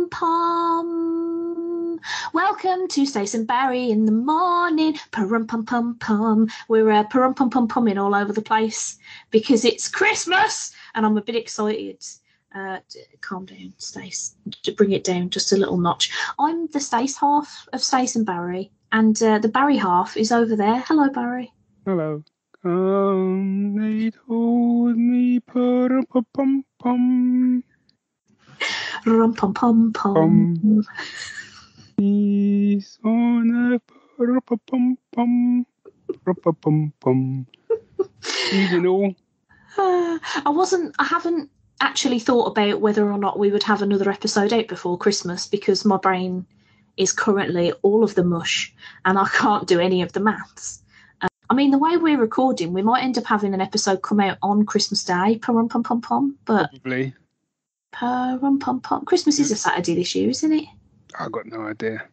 pum. Welcome to Stace and Barry in the morning. Parum pum pum pum. We're parum pum pum pumming all over the place because it's Christmas and I'm a bit excited. Calm down, Stace. Bring it down just a little notch. I'm the Stace half of Stace and Barry, and the Barry half is over there. Hello, Barry. Hello. They told me parum pum pum pum. Rum pum pum pum. He's on a parum pum pum pum. Pum pum pum. Seasonal. I haven't actually thought about whether or not we would have another episode out before Christmas because my brain is currently all of the mush and I can't do any of the maths. I mean, the way we're recording, we might end up having an episode come out on Christmas Day, parum pum pum pum, but Probably. parum pum pum. Christmas is a Saturday this year, isn't it? I got no idea.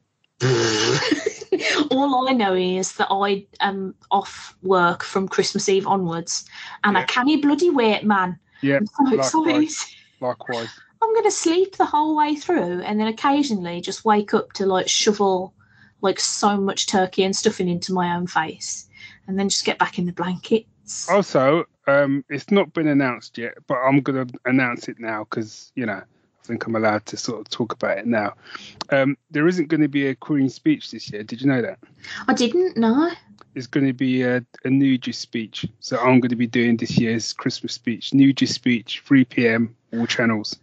All I know is that I am off work from Christmas Eve onwards, and I can't bloody wait, man. Yeah, I'm so excited. Likewise. I'm going to sleep the whole way through, and then occasionally just wake up to like shovel like so much turkey and stuffing into my own face, and then just get back in the blankets. Also, it's not been announced yet, but I'm going to announce it now because, you know, I think I'm allowed to sort of talk about it now. There isn't going to be a Queen's speech this year. Did you know that? I didn't know. It's going to be a nudist speech. So I'm going to be doing this year's Christmas speech. Nudist speech, 3 p.m, all channels.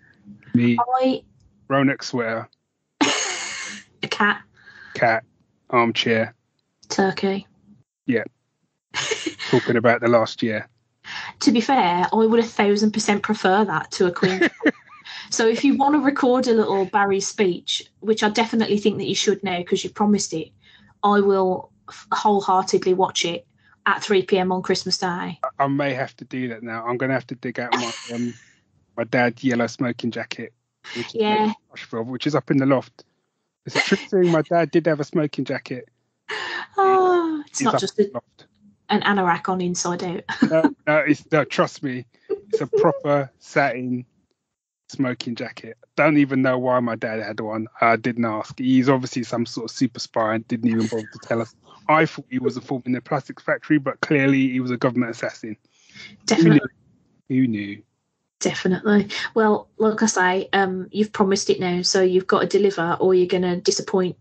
Me, Ronak Sweater. A cat. Cat, armchair. Turkey. Yeah. Talking about the last year. To be fair, I would 1,000% prefer that to a Queen. So if you want to record a little Barry speech, which I definitely think that you should now because you promised it, I will wholeheartedly watch it at 3 p.m. on Christmas Day. I may have to do that now. I'm going to have to dig out my dad's yellow smoking jacket, which is up in the loft. It's a true thing. My dad did have a smoking jacket. Oh, it's not just an anorak on inside out. No, trust me. It's a proper satin smoking jacket. Don't even know why my dad had one. I didn't ask. He's obviously some sort of super spy and didn't even bother to tell us. I thought he was a foreman in a plastics factory, but clearly he was a government assassin. Definitely. Who knew? Definitely. Well, like I say, you've promised it now, so you've got to deliver or you're going to disappoint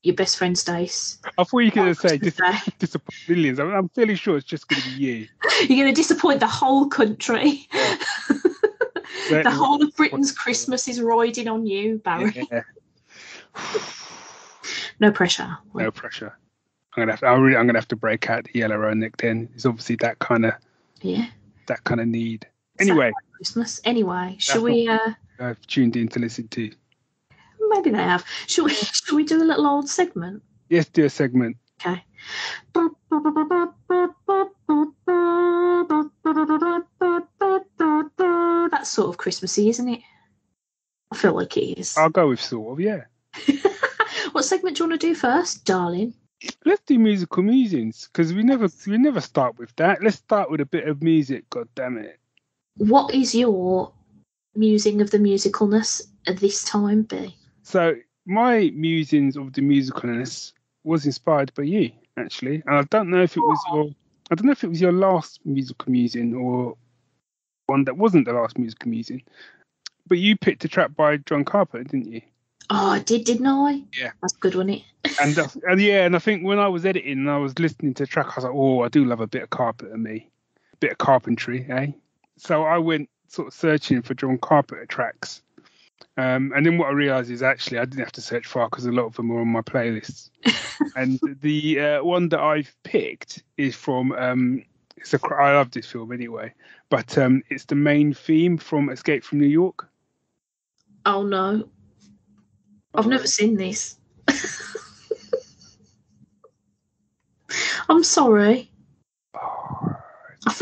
your best friend Stace. I thought you were going to say disappoint millions. I'm fairly sure it's just going to be you. You're going to disappoint the whole country. Yeah. The whole of Britain's Christmas is riding on you, Barry. Yeah. No pressure. No pressure. I'm gonna have to break out the yellow Ronak then. It's obviously that kind of need. Anyway, Christmas. Anyway, shall we? I've tuned in to listen to. Maybe they have. Shall we do a little old segment? Yes, do a segment. Okay. That's sort of Christmassy, isn't it? I feel like it is. I'll go with sort of, yeah. What segment do you want to do first, darling? Let's do musical musings because we never start with that. Let's start with a bit of music. God damn it! What is your musing of the musicalness at this time, B? So my musings of the musicalness was inspired by you, actually, and I don't know if it was your last musical musing or one that wasn't the last musical musing, but you picked a track by John Carpenter, didn't you? Oh, I did, didn't I? Yeah. That's good, wasn't it? and I think when I was editing and I was listening to the track, I was like, oh, I do love a bit of Carpenter, a bit of carpentry, eh? So I went sort of searching for John Carpenter tracks. And then what I realised is actually I didn't have to search far because a lot of them are on my playlists. And the one that I've picked is from, I love this film anyway, but it's the main theme from Escape from New York. Oh, no. I've never seen this. I'm sorry.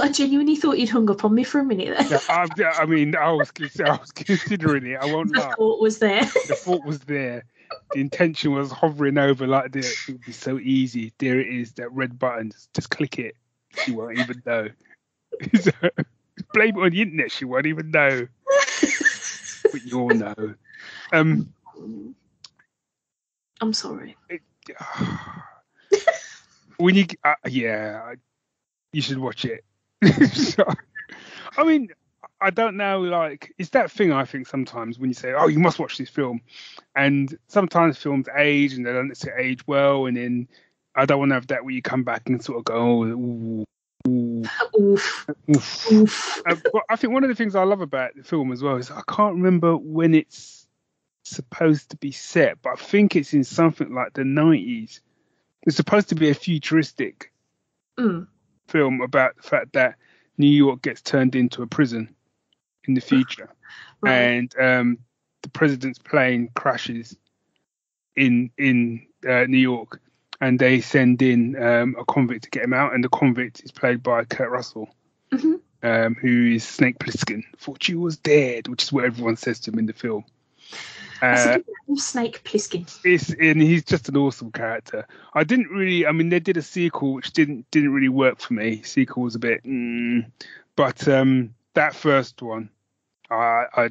I genuinely thought you'd hung up on me for a minute there. Yeah, I mean, I was considering it. I won't lie. The thought was there. The thought was there. The intention was hovering over like this. It would be so easy. There it is, that red button. Just click it. She won't even know. So, blame it on the internet. She won't even know. But you'll know. I'm sorry. When you, you should watch it. So, I mean, I don't know. Like, it's that thing I think sometimes when you say, "Oh, you must watch this film," and sometimes films age and they don't necessarily age well, and then I don't want to have that where you come back and sort of go, "Oh, ooh, ooh, Oof. oof." Oof. But I think one of the things I love about the film as well is I can't remember when it's supposed to be set, but I think it's in something like the 90s. It's supposed to be a futuristic film about the fact that New York gets turned into a prison in the future, Right. and the president's plane crashes in New York, and they send in a convict to get him out, and the convict is played by Kurt Russell, who is Snake Plissken. Thought you was dead, which is what everyone says to him in the film. That's a good name, Snake Plissken. And he's just an awesome character. I mean, they did a sequel which didn't really work for me. Sequel was a bit, but that first one, I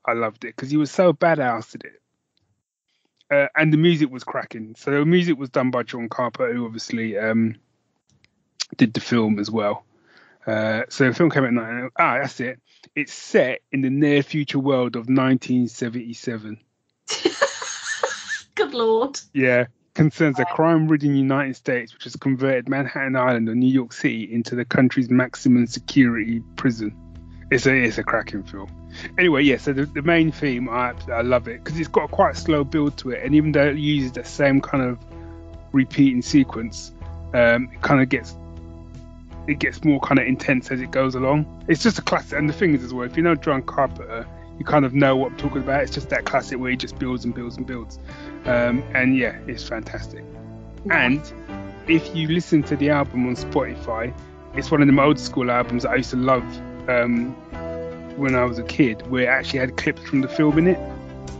loved it because he was so badass at it, and the music was cracking. So the music was done by John Carpenter, who obviously did the film as well. So the film came out in 19... that's it. It's set in the near future world of 1977. Good Lord. Yeah. Concerns a crime-ridden United States which has converted Manhattan Island or New York City into the country's maximum security prison. It's a cracking film. Anyway, yeah, so the main theme, I love it because it's got quite a slow build to it. And even though it uses the same kind of repeating sequence, it kind of gets more kind of intense as it goes along. It's just a classic. And the thing is as well, if you know John Carpenter, you kind of know what I'm talking about. It's just that classic where he just builds and builds and builds. And yeah, it's fantastic. And if you listen to the album on Spotify, it's one of them old school albums that I used to love when I was a kid, where it actually had clips from the film in it.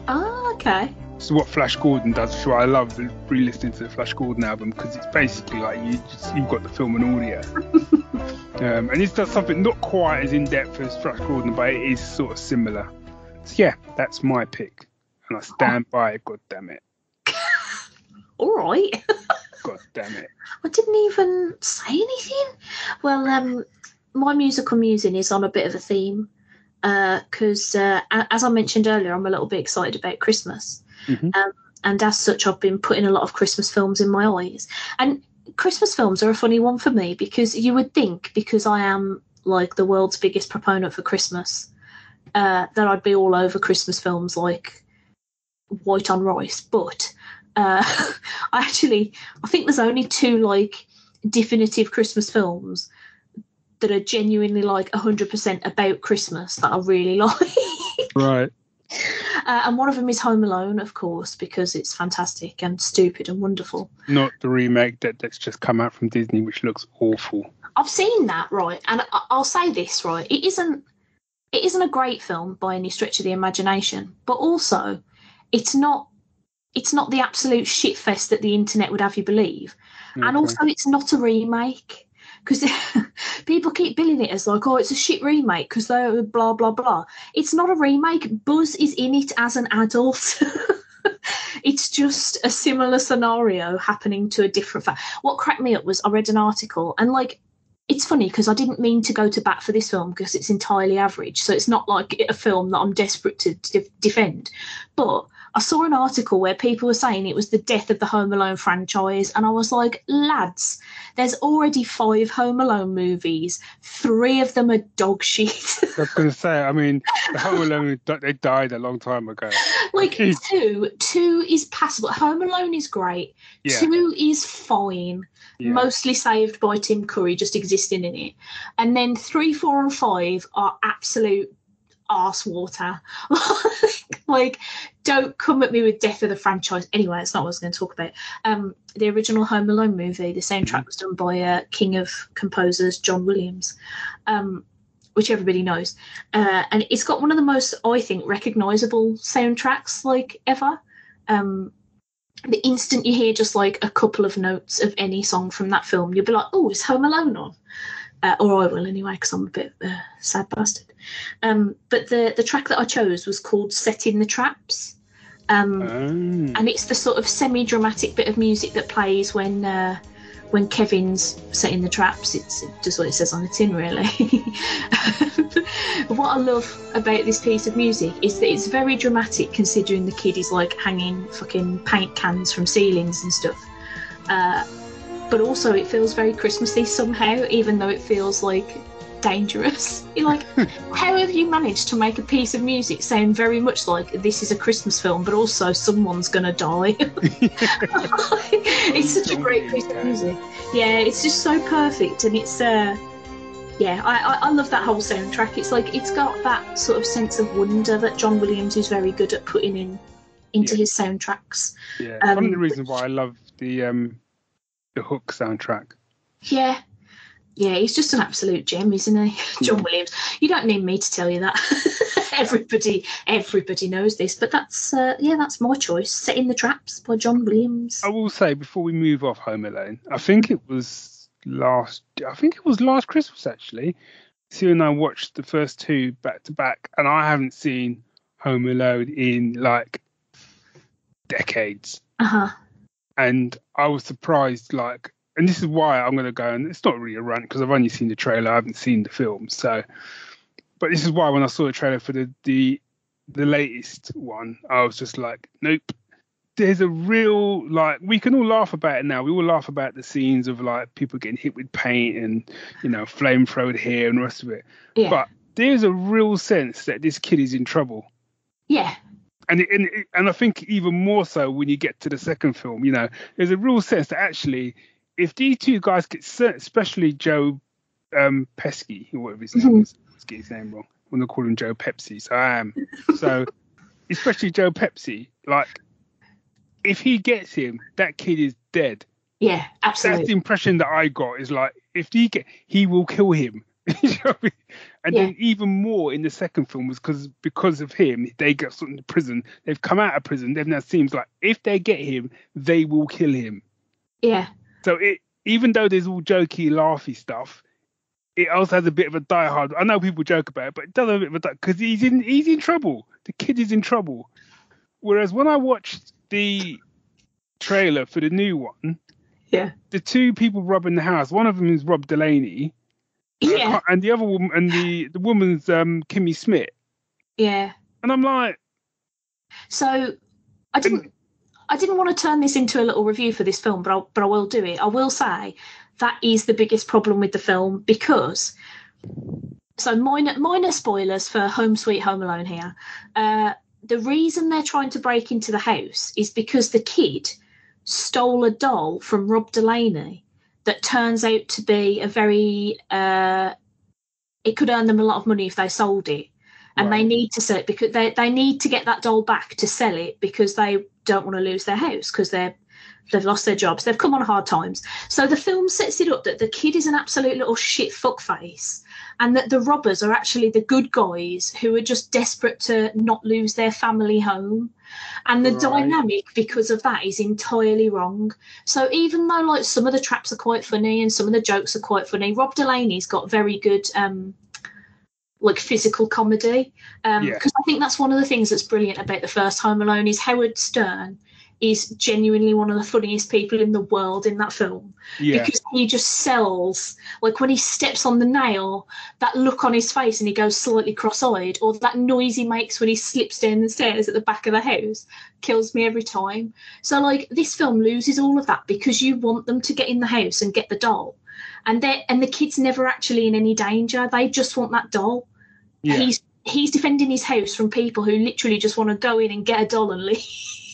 Oh, okay. So what Flash Gordon does, so I love re-listening to the Flash Gordon album because it's basically like you've got the film and audio. And it does something not quite as in-depth as Flash Gordon, but it is sort of similar. So yeah, that's my pick. And I stand by it, god damn it. All right. God damn it. I didn't even say anything. Well, my musical musing is on a bit of a theme because, as I mentioned earlier, I'm a little bit excited about Christmas. And as such, I've been putting a lot of Christmas films in my eyes. And Christmas films are a funny one for me because you would think, because I am like the world's biggest proponent for Christmas, that I'd be all over Christmas films like white on rice. But I think there's only two like definitive Christmas films that are genuinely like 100% about Christmas that I really like. Right. And one of them is Home Alone, of course, because it's fantastic and stupid and wonderful. Not the remake that's just come out from Disney, which looks awful. I've seen that, right? And I'll say this, right? It isn't a great film by any stretch of the imagination, but also it's not the absolute shitfest that the internet would have you believe. Okay. And also it's not a remake. Because people keep billing it as like, oh, it's a shit remake because they're blah, blah, blah. It's not a remake. Buzz is in it as an adult. It's just a similar scenario happening to a different What cracked me up was I read an article and, like, it's funny because I didn't mean to go to bat for this film because it's entirely average. So it's not like a film that I'm desperate to defend. But I saw an article where people were saying it was the death of the Home Alone franchise. And I was like, lads, there's already 5 Home Alone movies. 3 of them are dog shit. I was going to say, I mean, the Home Alone, they died a long time ago. Like, two is passable. Home Alone is great. Yeah. 2 is fine. Yeah. Mostly saved by Tim Curry just existing in it. And then 3, 4, and 5 are absolute arse water. Like, don't come at me with death of the franchise. Anyway, it's not what I was going to talk about. The original Home Alone movie, the soundtrack was done by king of composers John Williams, which everybody knows. And it's got one of the most, I think, recognisable soundtracks, like, ever. The instant you hear just, like, a couple of notes of any song from that film, you'll be like, oh, is Home Alone on? Or I will anyway, because I'm a bit sad bastard. But the track that I chose was called Setting the Traps. And it's the sort of semi-dramatic bit of music that plays when Kevin's setting the traps. It's just what it says on the tin, really. What I love about this piece of music is that it's very dramatic, considering the kid is like hanging fucking paint cans from ceilings and stuff. But also it feels very Christmassy somehow, even though it feels like dangerous. You're like, how have you managed to make a piece of music sound very much like this is a Christmas film, but also someone's gonna die? It's such a great piece of music. Yeah, it's just so perfect, and it's I love that whole soundtrack. It's like it's got that sort of sense of wonder that John Williams is very good at putting into his soundtracks. Yeah, one of the reasons why I love the Hook soundtrack. Yeah, he's just an absolute gem, isn't he? John Williams. You don't need me to tell you that. Everybody knows this, but that's my choice. Setting the Traps by John Williams. I will say, before we move off Home Alone, I think it was last Christmas actually. Sue and I watched the first two back to back, and I haven't seen Home Alone in like decades. And I was surprised, and this is why I'm going to go, and it's not really a rant because I've only seen the trailer, I haven't seen the film. So, but this is why when I saw the trailer for the latest one, I was just like, nope. There's a real, we can all laugh about it now. We all laugh about the scenes of people getting hit with paint and, flamethrower hair and the rest of it. Yeah. But there's a real sense that this kid is in trouble. Yeah. And I think even more so when you get to the second film, there's a real sense that actually, if these two guys get, especially Joe Pesci, or whatever his name is, let's get his name wrong. I'm going to call him Joe Pepsi, so I am. So, especially Joe Pepsi, if he gets him, that kid is dead. Yeah, absolutely. That's the impression that I got, is if he will kill him. And then even more in the second film was because of him, they got something to prison. They've come out of prison. Then that seems like if they get him, they will kill him. Yeah. So even though there's all jokey, laughy stuff, it also has a bit of a die hard. I know people joke about it, but it does have a bit of a because he's in trouble. The kid is in trouble. Whereas when I watched the trailer for the new one, the two people robbing the house, one of them is Rob Delaney. Yeah. And the other woman, and the woman's Kimmy Smith. Yeah. And I'm like, so I didn't want to turn this into a little review for this film, but I will do it. I will say that is the biggest problem with the film, because so minor spoilers for Home Sweet Home Alone here. The reason they're trying to break into the house is because the kid stole a doll from Rob Delaney that turns out to be a very it could earn them a lot of money if they sold it, and they need to sell it because they need to get that doll back to sell it, because they don't want to lose their house because they've lost their jobs, they've come on hard times. So the film sets it up that the kid is an absolute little shit fuckface, and that the robbers are actually the good guys who are just desperate to not lose their family home. And the dynamic because of that is entirely wrong. So even though some of the traps are quite funny and some of the jokes are quite funny, Rob Delaney's got very good physical comedy. Because I think that's one of the things that's brilliant about the first Home Alone is Howard Stern is genuinely one of the funniest people in the world in that film. Because he just sells, when he steps on the nail, that look on his face and he goes slightly cross-eyed, or that noise he makes when he slips down the stairs at the back of the house, kills me every time. So this film loses all of that because you want them to get in the house and get the doll, and the kid's never actually in any danger. They just want that doll. He's defending his house from people who literally just want to go in and get a doll and leave.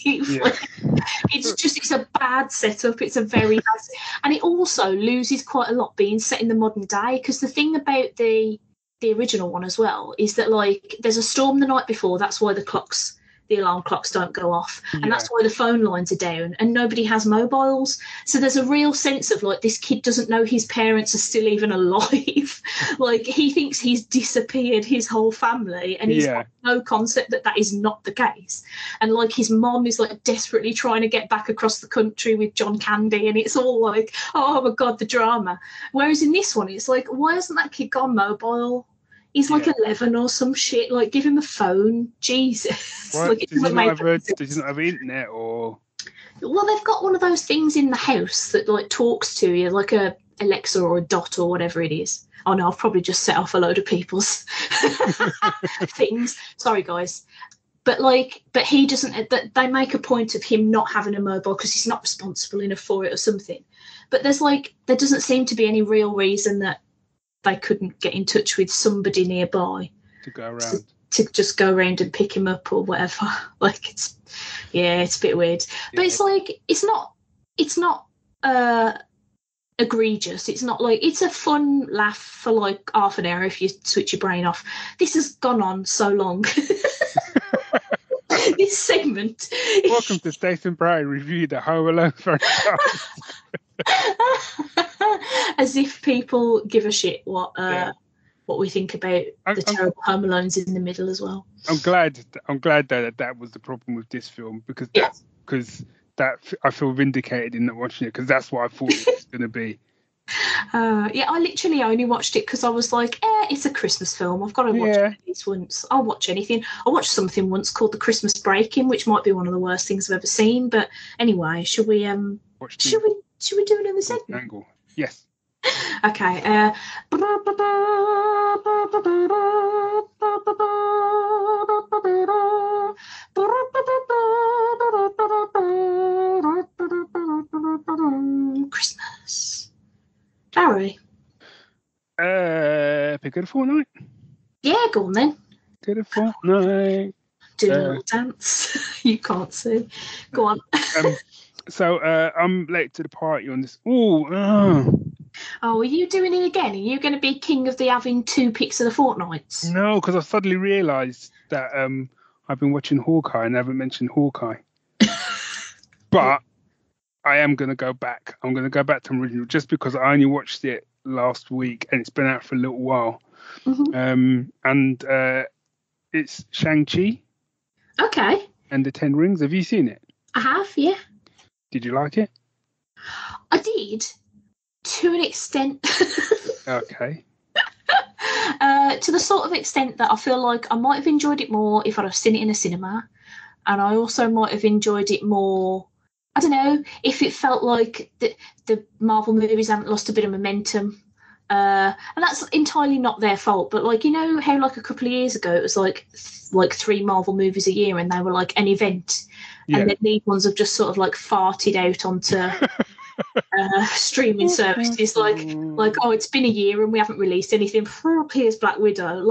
It's a bad setup. It's a very bad, and it also loses quite a lot being set in the modern day, because the thing about the original one as well is that there's a storm the night before. That's why the alarm clocks don't go off, and that's why the phone lines are down, and nobody has mobiles. So there's a real sense of this kid doesn't know his parents are still even alive. He thinks he's disappeared his whole family, and he's got no concept that is not the case. And his mom is desperately trying to get back across the country with John Candy, and it's all oh my god, the drama. Whereas in this one, it's why hasn't that kid gone mobile? He's like Yeah. 11 or some shit. Like, give him a phone. Jesus. What? Like, it doesn't make sense. Does he not have internet or? Well, they've got one of those things in the house that like talks to you, like a Alexa or a Dot or whatever it is. Oh no, I've probably just set off a load of people's things. Sorry, guys. But he doesn't. They make a point of him not having a mobile because he's not responsible enough for it or something. But there doesn't seem to be any real reason that they couldn't get in touch with somebody nearby To go around. To just go around and pick him up or whatever. Like it's a bit weird. Yeah. But it's like it's not egregious. It's not like it's a fun laugh for like half an hour if you switch your brain off. This has gone on so long. This segment. Welcome to Stace and Brian review the Home Alone franchise. As if people give a shit what we think about the terrible Home Alones in the middle as well. I'm glad that was the problem with this film because I feel vindicated in not watching it because that's what I thought it was going to be. I literally only watched it because I was like, it's a Christmas film. I've got to watch it at least once. I'll watch anything. I watched something once called The Christmas Break-In, which might be one of the worst things I've ever seen. But anyway, should we do another segment? Angle. Yes. Okay. Christmas. Barry. Pick a fortnight. Yeah, go on then. Pick a fortnight. Do a little dance. You can't see. Go on. So I'm late to the party on this. Oh, are you doing it again? Are you going to be king of the having 2 picks of the fortnights? No, because I suddenly realised that I've been watching Hawkeye and I haven't mentioned Hawkeye. But I am going to go back. I'm going to go back to the original just because I only watched it last week and it's been out for a little while. Mm-hmm. And it's Shang-Chi. Okay. And the 10 Rings. Have you seen it? I have, yeah. Did you like it? I did. To an extent. Okay. To the sort of extent that I feel like I might have enjoyed it more if I'd have seen it in a cinema. And I also might have enjoyed it more, I don't know, if it felt like the Marvel movies haven't lost a bit of momentum. And that's entirely not their fault. But, like, you know how, like, a couple of years ago it was, like 3 Marvel movies a year and they were, like, an event. Yeah. And then these ones have just sort of, like, farted out onto... streaming services like it's been a year and we haven't released anything. Here's Black Widow,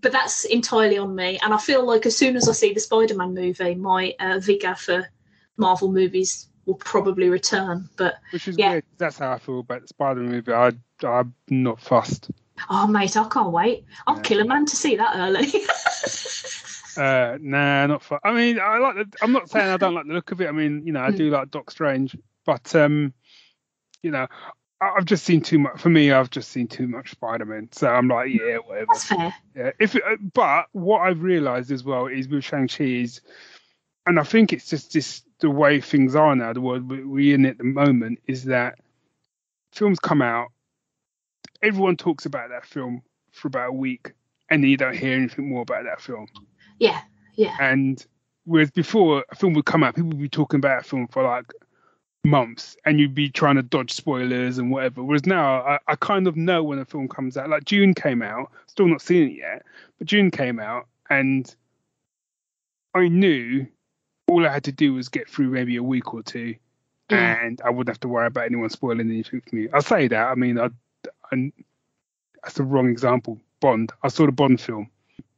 but that's entirely on me. And I feel like as soon as I see the Spider-Man movie, my vigor for Marvel movies will probably return. But which is weird. That's how I feel about the Spider-Man movie. I'm not fussed. Oh mate, I can't wait. I'll kill a man to see that early. Nah, not fun. I mean, I'm not saying I don't like the look of it. I mean, you know, I do like Doc Strange, but you know, I've just seen too much. For me, I've just seen too much Spider-Man. So I'm like, yeah, whatever. That's fair. Yeah. But what I've realised as well is with Shang-Chi is, and I think it's just the way things are now, the world we're in at the moment, is that films come out, everyone talks about that film for about a week, and then you don't hear anything more about that film. Yeah, yeah. And whereas before a film would come out, people would be talking about a film for like months and you'd be trying to dodge spoilers and whatever. Whereas now I kind of know when a film comes out. Like June came out, still not seen it yet, but June came out and I knew all I had to do was get through maybe a week or two and I wouldn't have to worry about anyone spoiling anything for me. I say that, I mean, that's the wrong example. Bond. I saw the Bond film.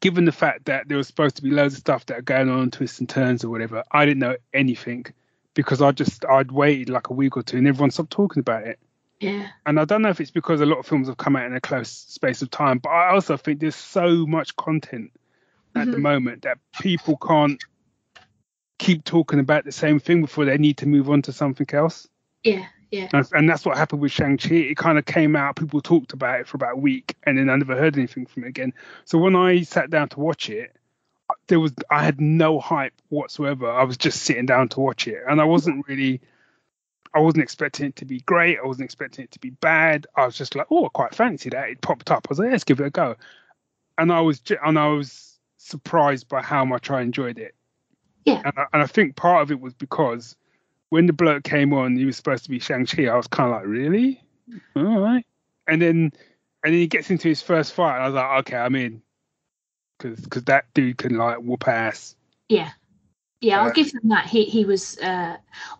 Given the fact that there was supposed to be loads of stuff that are going on, twists and turns or whatever, I didn't know anything because I'd waited like a week or two and everyone stopped talking about it. Yeah. And I don't know if it's because a lot of films have come out in a close space of time, but I also think there's so much content at the moment that people can't keep talking about the same thing before they need to move on to something else. Yeah. Yeah. And that's what happened with Shang-Chi. It kind of came out, people talked about it for about a week, and then I never heard anything from it again. So when I sat down to watch it, I had no hype whatsoever. I was just sitting down to watch it, and I wasn't really I wasn't expecting it to be great. I wasn't expecting it to be bad. I was just like, oh, I quite fancy that. It popped up. I was like, let's give it a go. And I was surprised by how much I enjoyed it. Yeah. And I think part of it was because when the bloke came on, he was supposed to be Shang-Chi. I was kind of like, really? All right. And then he gets into his first fight. And I was like, okay, I'm in. Because that dude can like whoop ass. Yeah. Yeah, I'll give them that. He was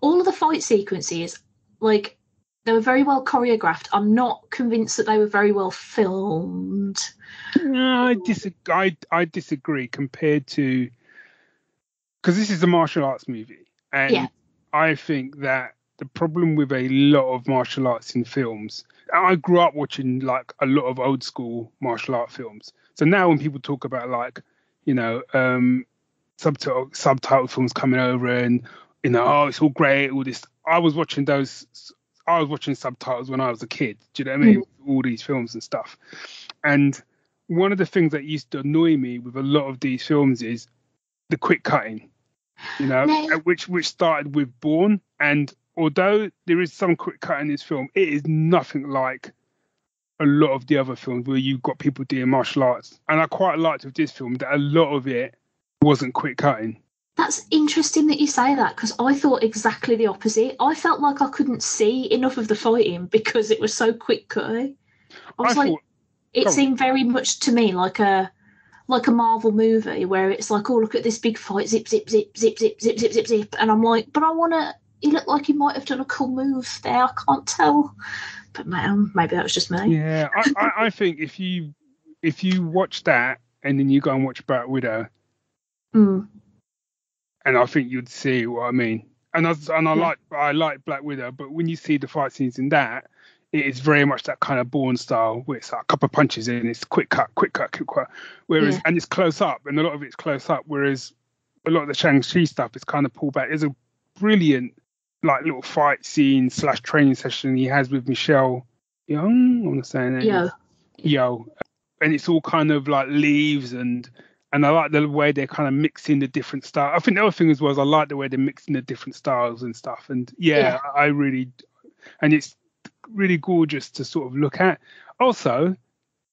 all of the fight sequences, like, they were very well choreographed. I'm not convinced that they were very well filmed. No, I disagree compared to, because this is a martial arts movie, and I think that the problem with a lot of martial arts in films, I grew up watching like a lot of old school martial art films. So now when people talk about like, you know, subtitle films coming over and, you know, oh, it's all great, all this. I was watching subtitles when I was a kid. Do you know what I mean? All these films and stuff. And one of the things that used to annoy me with a lot of these films is the quick cutting, you know, which started with Bourne. And although there is some quick cut in this film, it is nothing like a lot of the other films where you've got people doing martial arts. And I quite liked with this film that a lot of it wasn't quick cutting. That's interesting that you say that, because I thought exactly the opposite. I felt like I couldn't see enough of the fighting because it was so quick cutting. It seemed very much to me like a Marvel movie where it's like, oh, look at this big fight, zip, zip, zip, zip, zip, zip, zip, zip, zip. And I'm like, but I want to, he looked like he might have done a cool move there. I can't tell. But maybe that was just me. Yeah, I think if you watch that and then you go and watch Black Widow, and I think you'd see what I mean. And I like Black Widow, but when you see the fight scenes in that, it is very much that kind of Bourne style where it's like a couple of punches in, it's quick cut. Whereas and it's close up, and a lot of it's close up. Whereas a lot of the Shang-Chi stuff is kind of pulled back. There's a brilliant like little fight scene / training session he has with Michelle Yeoh. I want to say that. Yeoh. And it's all kind of like leaves and I like the way they're kind of mixing the different styles. I think the other thing as well is I like the way they're mixing the different styles and stuff. And I really, and it's really gorgeous to sort of look at. Also,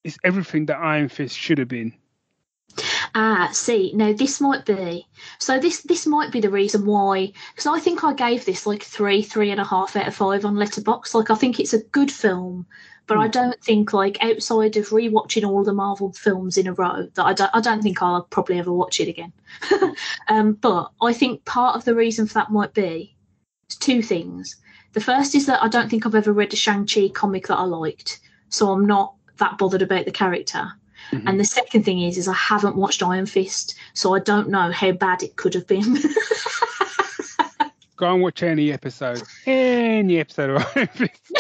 it's everything that Iron Fist should have been. See, now this might be this might be the reason why, because I think I gave this like 3.5 out of 5 on Letterboxd. Like, I think it's a good film, but I don't think, like, outside of rewatching all the Marvel films in a row, that I don't think I'll probably ever watch it again. But I think part of the reason for that might be two things. The first is that I don't think I've ever read a Shang-Chi comic that I liked, so I'm not that bothered about the character. And the second thing is I haven't watched Iron Fist, so I don't know how bad it could have been. Go and watch any episode of Iron Fist.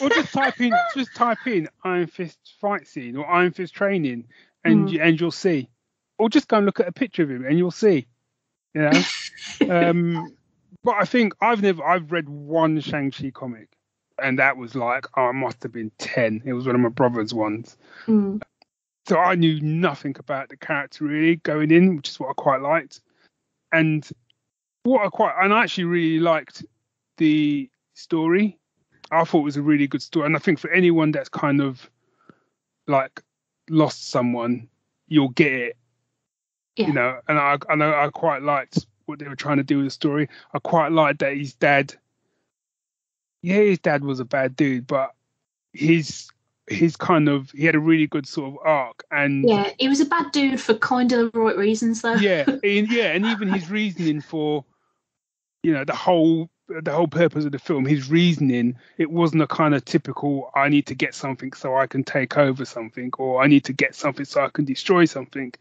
Or just type in Iron Fist fight scene or Iron Fist training, and you'll see. Or just go and look at a picture of him, and you'll see. You know. But I think I've read one Shang-Chi comic, and that was like, I must have been 10. It was one of my brother's ones. So I knew nothing about the character really going in, which is what I quite liked. And I actually really liked the story. I thought it was a really good story. And I think for anyone that's kind of like lost someone, you'll get it. Yeah. You know, and I quite liked what they were trying to do with the story. I quite liked that his dad was a bad dude, but he had a really good sort of arc. And he was a bad dude for kind of the right reasons though. And even his reasoning for, you know, the whole purpose of the film, his reasoning, it wasn't a kind of typical, I need to get something so I can take over something, or I need to get something so I can destroy something.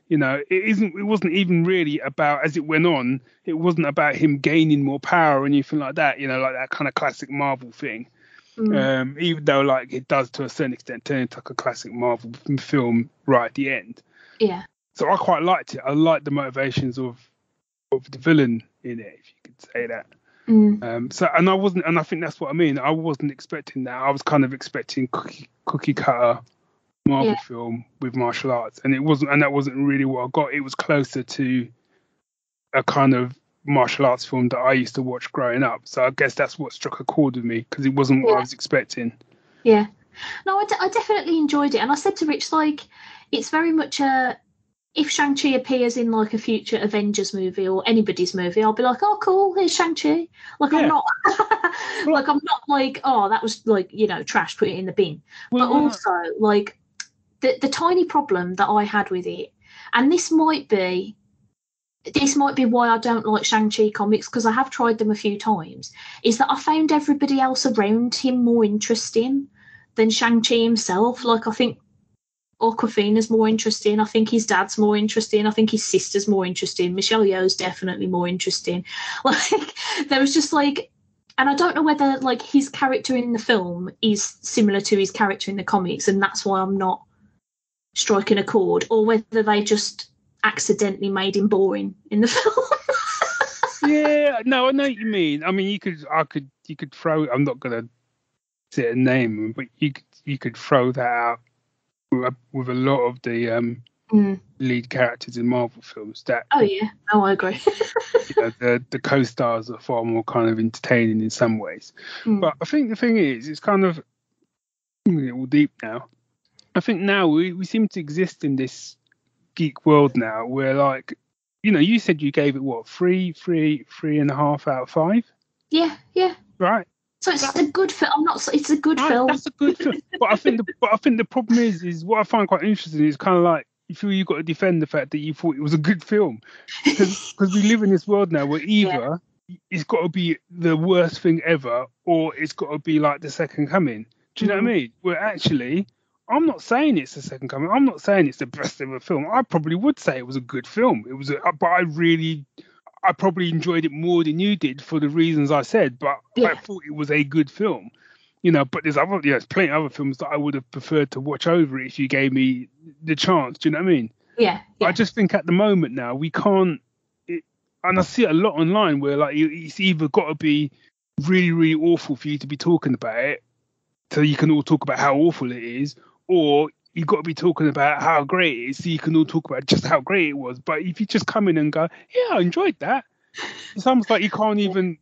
You know, it wasn't even really about, as it went on, it wasn't about him gaining more power or anything like that, you know, like that kind of classic Marvel thing. Even though, like, it does to a certain extent turn into like a classic Marvel film right at the end. Yeah. So I quite liked it. I liked the motivations of the villain in it, if you could say that. I think that's what I mean. I wasn't expecting that. I was kind of expecting cookie cutter Marvel film with martial arts, and that wasn't really what I got. It was closer to a kind of martial arts film that I used to watch growing up. So I guess that's what struck a chord with me, because it wasn't what I was expecting. Yeah. No, I definitely enjoyed it. And I said to Rich, like, it's very much if Shang-Chi appears in like a future Avengers movie or anybody's movie, I'll be like, oh, cool, here's Shang-Chi. Like, I'm not like, oh, that was like, trash, put it in the bin. But also, like, the tiny problem that I had with it, and this might be why I don't like Shang-Chi comics, because I have tried them a few times, is that I found everybody else around him more interesting than Shang-Chi himself. Like, I think Awkwafina's more interesting. I think his dad's more interesting. I think his sister's more interesting. Michelle Yeoh's definitely more interesting. Like, there was just like, and I don't know whether like his character in the film is similar to his character in the comics, and that's why I'm not striking a chord, or whether they just accidentally made him boring in the film. Yeah, no, I know what you mean. I mean, you could throw. I'm not gonna sit and name them, but you could throw that out with a lot of the lead characters in Marvel films. That I agree. The co-stars are far more kind of entertaining in some ways. But I think the thing is, it's kind of all deep now. I think now we seem to exist in this geek world now, where like, you said you gave it what, 3.5 out of 5? Yeah. Right. So it's a good film. It's a good film. That's a good film. But I think the problem is what I find quite interesting is kind of like, you feel you've got to defend the fact that you thought it was a good film, because we live in this world now where either it's got to be the worst thing ever, or it's got to be like the second coming. Do you know what I mean? Where actually, I'm not saying it's the second coming. I'm not saying it's the best ever film. I probably would say it was a good film. But I probably enjoyed it more than you did for the reasons I said. But I thought it was a good film. But there's plenty of other films that I would have preferred to watch over it if you gave me the chance. Do you know what I mean? Yeah. I just think at the moment now we can't. And I see it a lot online where like it's either got to be really, really awful for you to be talking about it, so you can all talk about how awful it is, or you've got to be talking about how great it is, so you can all talk about just how great it was. But if you just come in and go, yeah, I enjoyed that, it's almost like you can't even.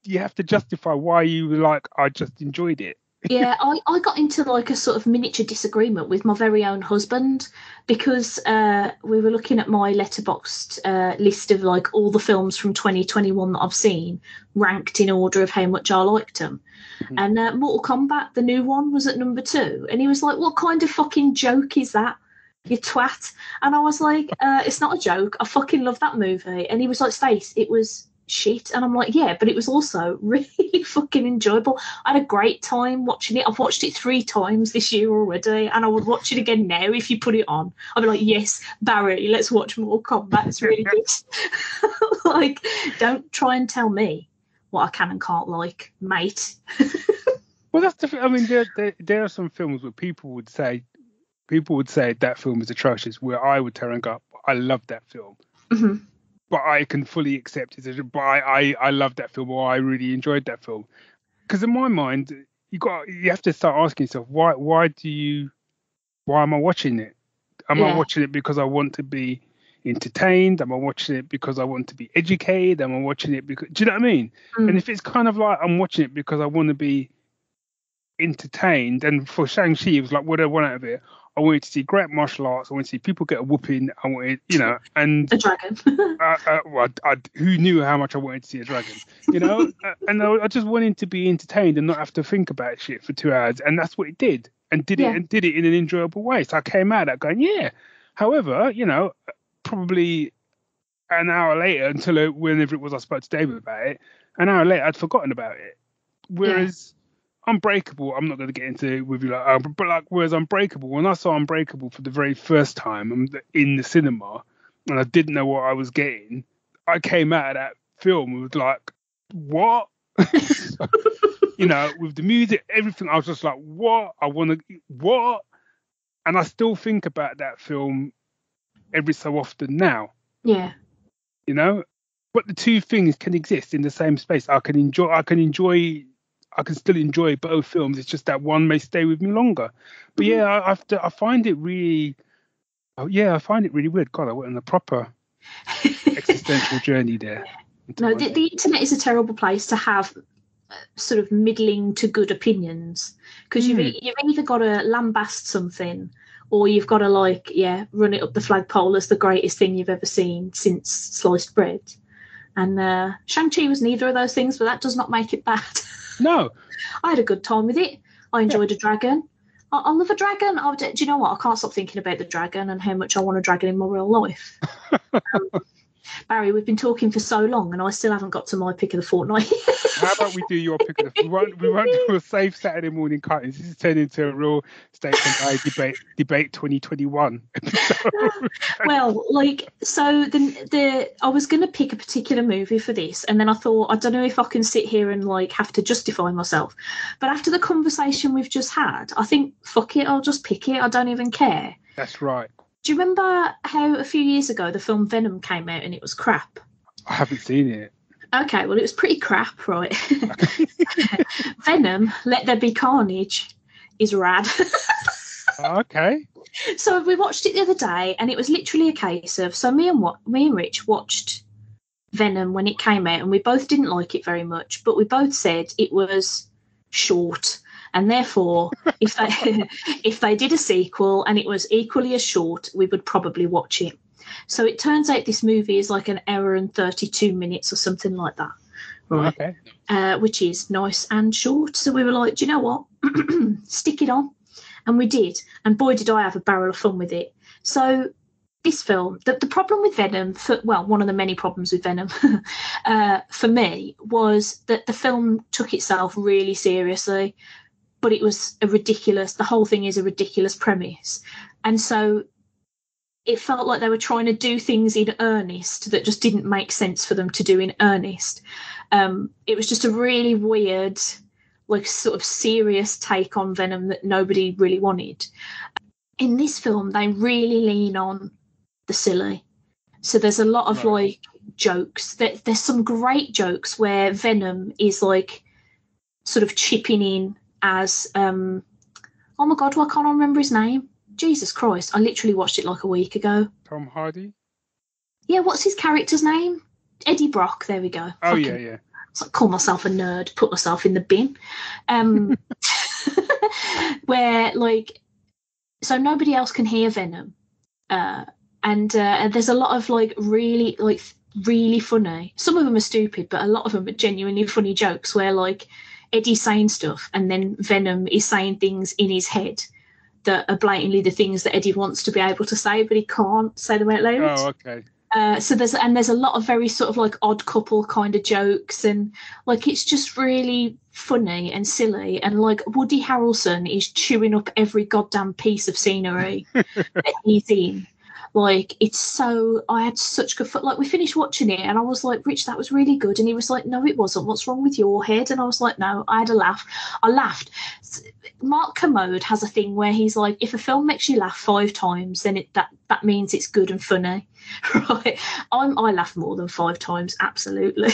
You have to justify why you were like, I just enjoyed it. Yeah, I got into like a sort of miniature disagreement with my very own husband, because we were looking at my letterboxed list of like all the films from 2021 that I've seen, ranked in order of how much I liked them. And Mortal Kombat, the new one, was at number 2. And he was like, what kind of fucking joke is that, you twat? And I was like, it's not a joke. I fucking love that movie. And he was like, Stace, it was shit. And I'm like, yeah, but it was also really fucking enjoyable. I had a great time watching it. I've watched it 3 times this year already, and I would watch it again now if you put it on. I'd be like, yes, Barry, let's watch Mortal Kombat. It's really good. Like, don't try and tell me what I can and can't like, mate. Well, that's the. I mean, there are some films where people would say that film is atrocious, where I would turn and go, I love that film. Mm-hmm. But I can fully accept it. But I love that film, or I really enjoyed that film. Because in my mind, you have to start asking yourself, why am I watching it? Am I watching it because I want to be entertained? Am I watching it because I want to be educated? Am I watching it because, do you know what I mean? And if it's kind of like I'm watching it because I want to be entertained, and for Shang-Chi, it was like what I want out of it. I wanted to see great martial arts. I wanted to see people get a whooping. I wanted, and a dragon. Who knew how much I wanted to see a dragon, and I just wanted to be entertained and not have to think about shit for 2 hours. And that's what it did, and did it in an enjoyable way. So I came out of that going, yeah. However, probably an hour later, whenever it was I spoke to David about it, an hour later I'd forgotten about it. Whereas Unbreakable, I'm not going to get into it with you, whereas Unbreakable, when I saw Unbreakable for the very first time in the cinema, and I didn't know what I was getting, I came out of that film with like, what? With the music, everything, I was just like, what? What? And I still think about that film every so often now. Yeah. But the two things can exist in the same space. I can still enjoy both films. It's just that one may stay with me longer. But I find it really, I find it really weird. God, I went on a proper Existential journey there. No, the internet is a terrible place to have sort of middling to good opinions, because you've either got to lambast something, or you've got to run it up the flagpole as the greatest thing you've ever seen since sliced bread. And Shang-Chi was neither of those things, but that does not make it bad. No. I had a good time with it. I enjoyed a dragon. I love a dragon. Do you know what? I can't stop thinking about the dragon and how much I want a dragon in my real life. Barry, we've been talking for so long and I still haven't got to my pick of the fortnight. How about we do your pick of the... We won't do a safe Saturday morning cuttings. This is turning into a real Stace and Barry debate 2021 episode. Well, I was going to pick a particular movie for this, and then I thought, I don't know if I can sit here and have to justify myself. But after the conversation we've just had, I think, fuck it, I'll just pick it. I don't even care. That's right. Do you remember how a few years ago the film Venom came out and it was crap? I haven't seen it. Okay, well, it was pretty crap, right? Venom, Let There Be Carnage, is rad. Okay. So we watched it the other day, and it was literally a case of, so me and Rich watched Venom when it came out, and we both didn't like it very much, but we both said it was short. And therefore, if they did a sequel and it was equally as short, we would probably watch it. So it turns out this movie is like an hour and 32 minutes or something like that. Right? Okay. Which is nice and short. So we were like, do you know what? Stick it on. And we did. And boy, did I have a barrel of fun with it. So this film, the problem with Venom, one of the many problems with Venom for me was that the film took itself really seriously. But it was the whole thing is a ridiculous premise. And so it felt like they were trying to do things in earnest that just didn't make sense for them to do in earnest. It was just a really weird, sort of serious take on Venom that nobody really wanted. In this film, they really lean on the silly. So there's a lot of jokes. There's some great jokes where Venom is sort of chipping in as oh my god, why can't I remember his name? Jesus Christ, I literally watched it a week ago. Tom Hardy? Yeah, what's his character's name? Eddie Brock, there we go. Oh, yeah. It's call myself a nerd, put myself in the bin. Where so nobody else can hear Venom. And there's a lot of really funny, some of them are stupid, but a lot of them are genuinely funny jokes where Eddie's saying stuff and then Venom is saying things in his head that are blatantly the things that Eddie wants to be able to say, but he can't say them out loud. Oh, okay. So there's a lot of very sort of odd couple kind of jokes, and it's just really funny and silly, and Woody Harrelson is chewing up every goddamn piece of scenery that he's in. It's so, I had such good fun. We finished watching it and I was like, Rich, that was really good. And he was like, no, it wasn't. What's wrong with your head? And I was like, no, I had a laugh. I laughed. Mark Kermode has a thing where he's like, if a film makes you laugh 5 times, then that means it's good and funny. Right? I laugh more than 5 times. Absolutely.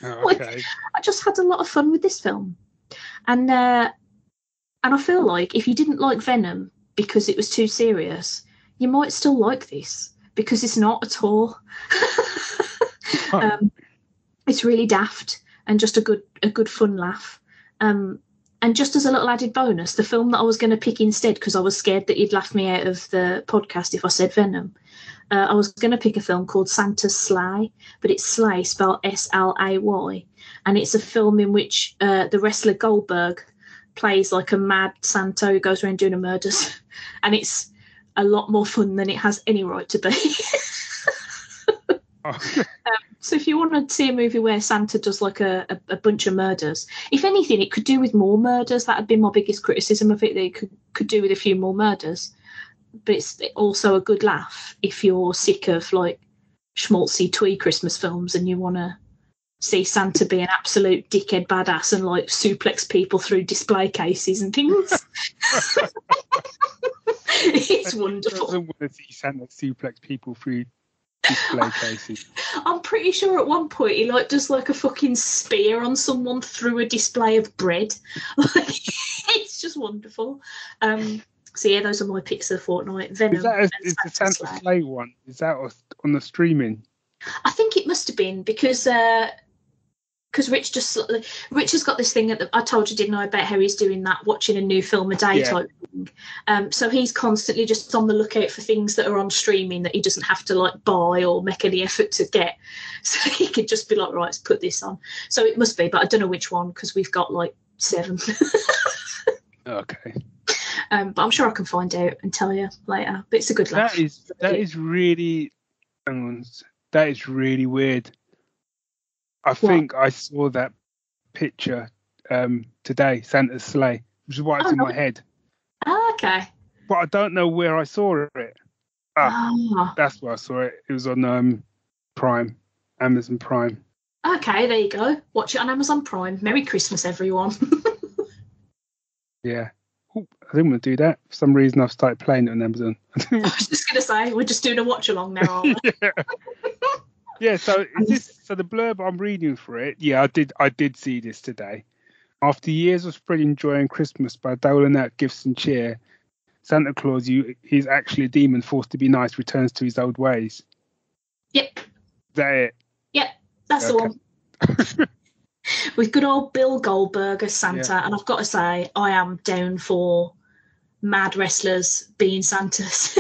Oh, okay. I just had a lot of fun with this film. And I feel like if you didn't like Venom because it was too serious, you might still like this, because it's not at all. It's really daft and just a good fun laugh. And just as a little added bonus, the film that I was going to pick instead, because I was scared that you'd laugh me out of the podcast if I said Venom, I was going to pick a film called Santa's Slay, but it's Slay spelled S-L-A-Y, and it's a film in which the wrestler Goldberg plays a mad Santa who goes around doing murders, and it's a lot more fun than it has any right to be. So if you want to see a movie where Santa does a bunch of murders, if anything, it could do with more murders. That had been my biggest criticism of it, that it could do with a few more murders. But it's also a good laugh if you're sick of schmaltzy twee Christmas films and you want to see Santa be an absolute dickhead badass and suplex people through display cases and things. It's wonderful. I don't want to see Santa suplex people through display cases. I'm pretty sure at one point he does a fucking spear on someone through a display of bread. It's just wonderful. So yeah, those are my picks of the fortnight. Venom and is the Santa Santa Slay. Slay one? Is that on the streaming? I think it must have been because Rich has got this thing that I told you, didn't I, about how he's doing that, watching a new film a day type thing. So he's constantly just on the lookout for things that are on streaming that he doesn't have to like buy or make any effort to get. So he could just be like, right, let's put this on. So it must be, but I don't know which one because we've got like 7. Okay. But I'm sure I can find out and tell you later. But it's a good laugh. That is really weird. I think I saw that picture today, Santa's sleigh, which is why it's in my head. Oh, okay. But I don't know where I saw it. That's where I saw it. It was on Prime, Amazon Prime. Okay, there you go. Watch it on Amazon Prime. Merry Christmas, everyone. Yeah. Ooh, I didn't want to do that. For some reason, I've started playing it on Amazon. I was just going to say, we're just doing a watch along now, aren't we? Yeah, so the blurb I'm reading for it? Yeah, I did see this today. After years of spreading joy and Christmas by doling out gifts and cheer, Santa Claus, he's actually a demon forced to be nice, returns to his old ways. Yep. Is that it? Yep, that's the one. With good old Bill Goldberg as Santa, and I've got to say, I am down for mad wrestlers being Santas.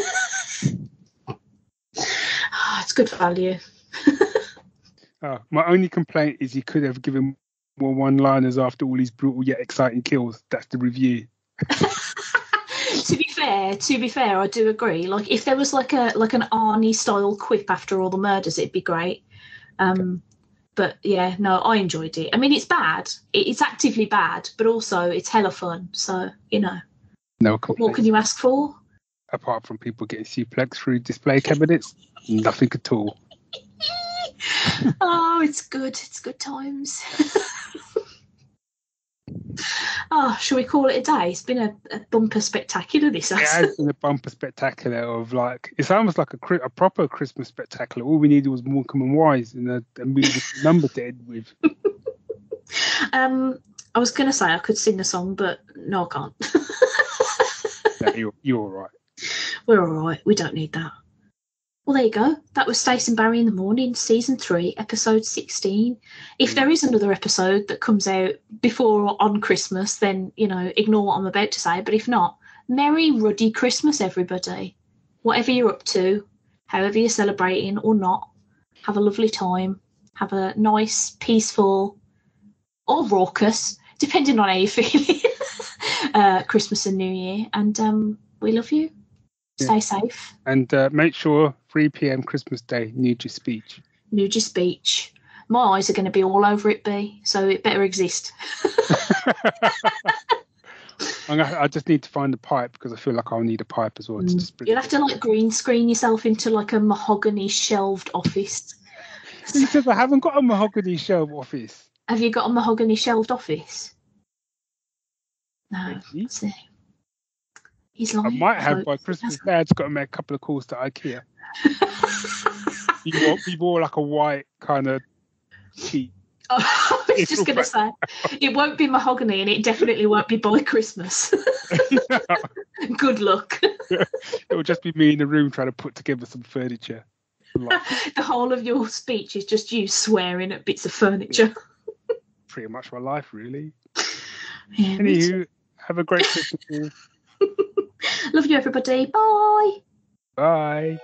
It's good value. My only complaint is he could have given more one-liners after all these brutal yet exciting kills. That's the review. To be fair, I do agree. Like if there was like an Arnie style quip after all the murders, it'd be great. But yeah, no, I enjoyed it. I mean, it's bad. It's actively bad, but also it's hella fun. So no what more can you ask for? Apart from people getting suplexed through display cabinets, nothing at all. Oh, it's good. It's good times. Shall we call it a day? It's been a bumper spectacular this It has been a bumper spectacular of like, it's almost like a proper Christmas spectacular. All we needed was Morecambe and Wise and a music number to end with. I was going to say I could sing a song, but no, I can't. No, you're all right. We're all right. We don't need that. Well, there you go. That was Stace and Barry in the Morning, Season 3, Episode 16. If there is another episode that comes out before or on Christmas, then, ignore what I'm about to say. But if not, Merry Ruddy Christmas, everybody. Whatever you're up to, however you're celebrating or not, have a lovely time. Have a nice, peaceful, or raucous, depending on how you're feeling, Christmas and New Year. And we love you. Stay safe. And make sure 3 p.m. Christmas Day, Nugent speech. Nugent speech. My eyes are going to be all over it, B, so it better exist. I just need to find a pipe because I feel like I'll need a pipe as well. You'll have to like green screen yourself into like a mahogany shelved office. He says I haven't got a mahogany shelved office. Have you got a mahogany shelved office? No. See. He's lying. I might have by Christmas Day. I just got to make a couple of calls to IKEA. You wore like a white kind of sheet. I was just going to say, it won't be mahogany and it definitely won't be by Christmas. Good luck. It will just be me in the room trying to put together some furniture. The whole of your speech is just you swearing at bits of furniture. Yeah. Pretty much my life, really. Yeah, anywho, have a great Christmas. Love you, everybody. Bye. Bye.